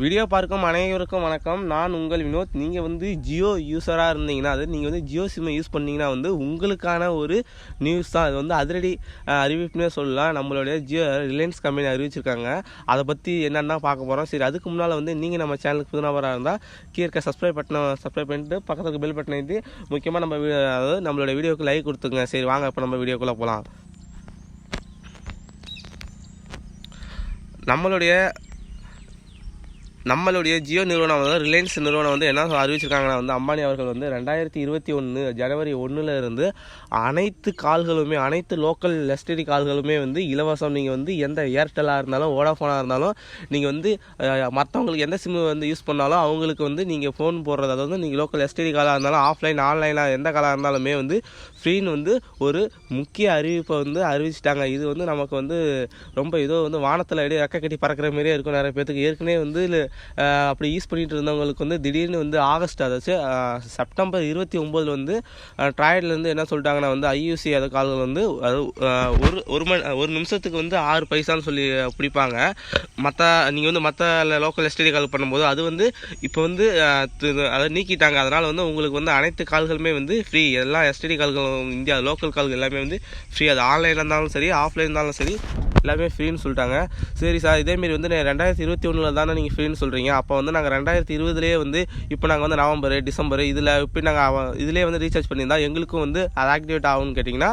Video பார்க்கும் அனைவருக்கும் வணக்கம். நான் உங்கள் வினோத். நீங்கள் வந்து ஜியோ யூஸராக இருந்தீங்கன்னா, அது நீங்கள் வந்து ஜியோ சிம்மை யூஸ் பண்ணிங்கன்னா வந்து உங்களுக்கான ஒரு நியூஸ் தான். அது வந்து அதிரடி அறிவிப்புனே சொல்லலாம். நம்மளுடைய ஜியோ ரிலையன்ஸ் கம்பெனி அறிவிச்சிருக்காங்க. அதை பற்றி என்னென்னா பார்க்க போகிறோம். சரி, அதுக்கு முன்னால் வந்து நீங்கள் நம்ம சேனலுக்கு புதுநபராக இருந்தால் கீழே சப்ஸ்கிரைப் பண்ணிட்டு பக்கத்துக்கு பெல் பட்டன் எழுதி முக்கியமாக அதாவது நம்மளோட வீடியோவுக்கு லைக் கொடுத்துங்க. சரி வாங்க, இப்போ நம்ம வீடியோக்குள்ளே போகலாம். நம்மளுடைய ஜியோ நிறுவனம் வந்து ரிலையன்ஸ் நிறுவனம் வந்து என்ன அறிவிச்சிருக்காங்கன்னா வந்து அம்பானி அவர்கள் வந்து 2021 ஜனவரி 1 இருந்து அனைத்து கால்களுமே, அனைத்து லோக்கல் எஸ்டிடி கால்களுமே வந்து இலவசம். நீங்கள் வந்து எந்த ஏர்டெல்லாக இருந்தாலும் வோடாஃபோனாக இருந்தாலும் நீங்கள் வந்து மற்றவங்களுக்கு எந்த சிம்மு வந்து யூஸ் பண்ணாலும் அவங்களுக்கு வந்து நீங்கள் ஃபோன் போடுறது, அதாவது நீங்கள் லோக்கல் எஸ்டிடி காலாக இருந்தாலும் ஆஃப்லைன் ஆன்லைனாக எந்த காலாக இருந்தாலுமே வந்து ஃப்ரீன்னு வந்து ஒரு முக்கிய அறிவிப்பை வந்து அறிவிச்சிட்டாங்க. இது வந்து நமக்கு வந்து ரொம்ப ஏதோ வந்து வானத்தில் ரெக்க கட்டி பறக்கிற மாதிரியே இருக்கும். நிறைய பேருக்கு ஏற்கனவே வந்து அப்படி யூஸ் பண்ணிட்டு இருந்தவங்களுக்கு வந்து திடீர்னு வந்து ஆகஸ்ட், அதாச்சு செப்டம்பர் 29 வந்து ட்ராய்ட்லேருந்து என்ன சொல்லிட்டாங்கன்னா வந்து ஐயூசி அது கால்கள் வந்து ஒரு நிமிஷத்துக்கு வந்து 6 பைசான்னு சொல்லி பிடிப்பாங்க. மற்ற லோக்கல் எஸ்டிடி கால் பண்ணும்போது அது வந்து இப்போ வந்து அதை நீக்கிட்டாங்க. அதனால் வந்து உங்களுக்கு வந்து அனைத்து கால்களுமே வந்து ஃப்ரீ. எல்லா எஸ்டிடி கால்களும் இந்தியா லோக்கல் கால்கள் எல்லாமே வந்து ஃப்ரீ. அது ஆன்லைனில் இருந்தாலும் சரி ஆஃப்லைன் இருந்தாலும் சரி எல்லாமே ஃப்ரீன்னு சொல்லிட்டாங்க. சரி சார், இதேமாரி வந்து 2021 தானே நீங்கள் ஃப்ரீன்னு சொல்கிறீங்க. அப்போ வந்து நாங்கள் 2020 வந்து இப்போ நாங்கள் வந்து நவம்பர் டிசம்பர் இதில் இப்போ நாங்கள் இதிலே வந்து ரீசார்ஜ் பண்ணியிருந்தால் எங்களுக்கும் வந்து அது ஆக்டிவேட் ஆகும்னு கேட்டிங்கன்னா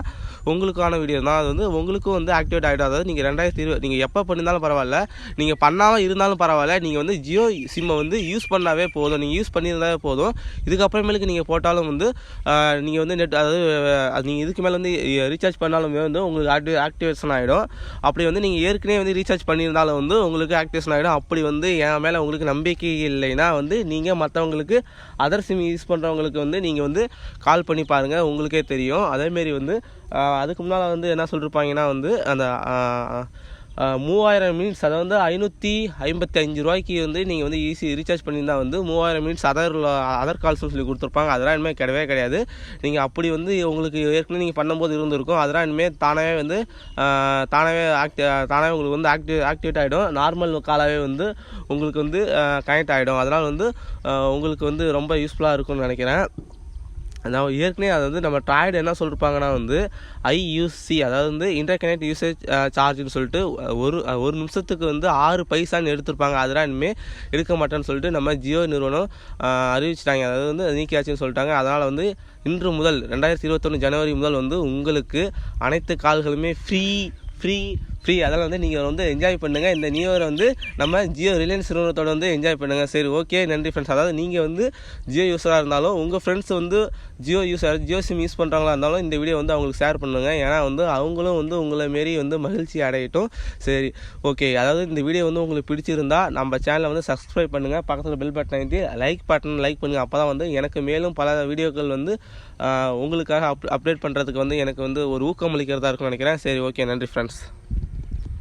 உங்களுக்கான வீடியோ தான். அது வந்து உங்களுக்கும் வந்து ஆக்டிவேட் ஆகிடும். அதாவது நீங்கள் 2020 நீங்கள் எப்போ பண்ணியிருந்தாலும் பரவாயில்ல, நீங்கள் பண்ணாமல் இருந்தாலும் பரவாயில்ல, நீங்கள் வந்து ஜியோ சிம்மை வந்து யூஸ் பண்ணாவே போதும். நீங்கள் யூஸ் பண்ணியிருந்தாவே போதும். இதுக்கப்புறமேலுக்கு நீங்கள் போட்டாலும் வந்து நீங்கள் வந்து நெட், அதாவது நீங்கள் இதுக்கு மேலே வந்து ரீசார்ஜ் பண்ணாலுமே வந்து உங்களுக்கு ஆக்டிவேஷன் ஆகிடும். அப்படி வந்து நீங்கள் ஏற்கனவே வந்து ரீசார்ஜ் பண்ணியிருந்தாலும் வந்து உங்களுக்கு ஆக்டிவேஷன் ஆகிடும். அப்படி வந்து என் மேலே உங்களுக்கு நம்பிக்கை இல்லைன்னா வந்து நீங்கள் மற்றவங்களுக்கு அதர் சிம் யூஸ் பண்ணுறவங்களுக்கு வந்து நீங்கள் வந்து கால் பண்ணி பாருங்கள், உங்களுக்கே தெரியும். அதேமாரி வந்து அதுக்கு முன்னால் வந்து என்ன சொல்லியிருப்பாங்கன்னா வந்து அந்த 3000 மினிட்ஸ், அதை வந்து 555 ரூபாய்க்கு வந்து நீங்கள் வந்து ஈஸி ரீசார்ஜ் பண்ணியிருந்தால் வந்து 3000 மினிட்ஸ் அதர் கால்ஸ்னு சொல்லி கொடுத்துருப்பாங்க. அதெல்லாம் இனிமேல் கிடையவே கிடையாது. நீங்கள் அப்படி வந்து உங்களுக்கு ஏற்கனவே நீங்கள் பண்ணும்போது இருந்திருக்கும். அதெல்லாம் இனிமேல் தானாகவே உங்களுக்கு வந்து ஆக்டிவேட் ஆகிடும். நார்மல் காலாகவே வந்து உங்களுக்கு வந்து கனெக்ட் ஆகிடும். அதனால் வந்து உங்களுக்கு வந்து ரொம்ப யூஸ்ஃபுல்லாக இருக்கும்னு நினைக்கிறேன். நான் ஏற்கனவே அதை வந்து நம்ம ட்ராய்டு என்ன சொல்லியிருப்பாங்கன்னா வந்து ஐயூசி, அதாவது வந்து இன்டர்கனெக்ட் யூசேஜ் சார்ஜ்னு சொல்லிட்டு ஒரு நிமிஷத்துக்கு வந்து 6 பைசான்னு எடுத்திருப்பாங்க. அதெல்லாம் இனிமேல் எடுக்க மாட்டேன்னு சொல்லிட்டு நம்ம ஜியோ நிறுவனம் அறிவிச்சிட்டாங்க. அதாவது வந்து நீக்கியாச்சுன்னு சொல்லிட்டாங்க. அதனால் வந்து இன்று முதல் 2021 ஜனவரி முதல் வந்து உங்களுக்கு அனைத்து கால்களுமே ஃப்ரீ. அதெல்லாம் வந்து நீங்கள் வந்து என்ஜாய் பண்ணுங்கள். இந்த நியூ இயரை வந்து நம்ம ஜியோ ரிலையன்ஸ் நிறுவனத்தோடு வந்து என்ஜாய் பண்ணுங்கள். சரி, ஓகே, நன்றி ஃப்ரெண்ட்ஸ். அதாவது நீங்கள் வந்து ஜியோ யூஸராக இருந்தாலும் உங்கள் ஃப்ரெண்ட்ஸ் வந்து ஜியோ சிம் யூஸ் பண்ணுறவங்களா இருந்தாலும் இந்த வீடியோ வந்து அவங்களுக்கு ஷேர் பண்ணுங்கள். ஏன்னா வந்து அவங்களும் வந்து உங்களை மாரி வந்து மகிழ்ச்சி அடையட்டும். சரி, ஓகே. அதாவது இந்த வீடியோ வந்து உங்களுக்கு பிடிச்சிருந்தா நம்ம சேனலை வந்து சப்ஸ்கிரைப் பண்ணுங்கள், பக்கத்தில் பெல் பட்டன் எழுதி லைக் பண்ணுங்கள். அப்போ தான் வந்து எனக்கு மேலும் பல வீடியோக்கள் வந்து உங்களுக்காக அப்டேட் பண்ணுறதுக்கு வந்து எனக்கு வந்து ஒரு ஊக்கம் அளிக்கிறதா இருக்கும்னு நினைக்கிறேன். சரி, ஓகே, நன்றி ஃப்ரெண்ட்ஸ்.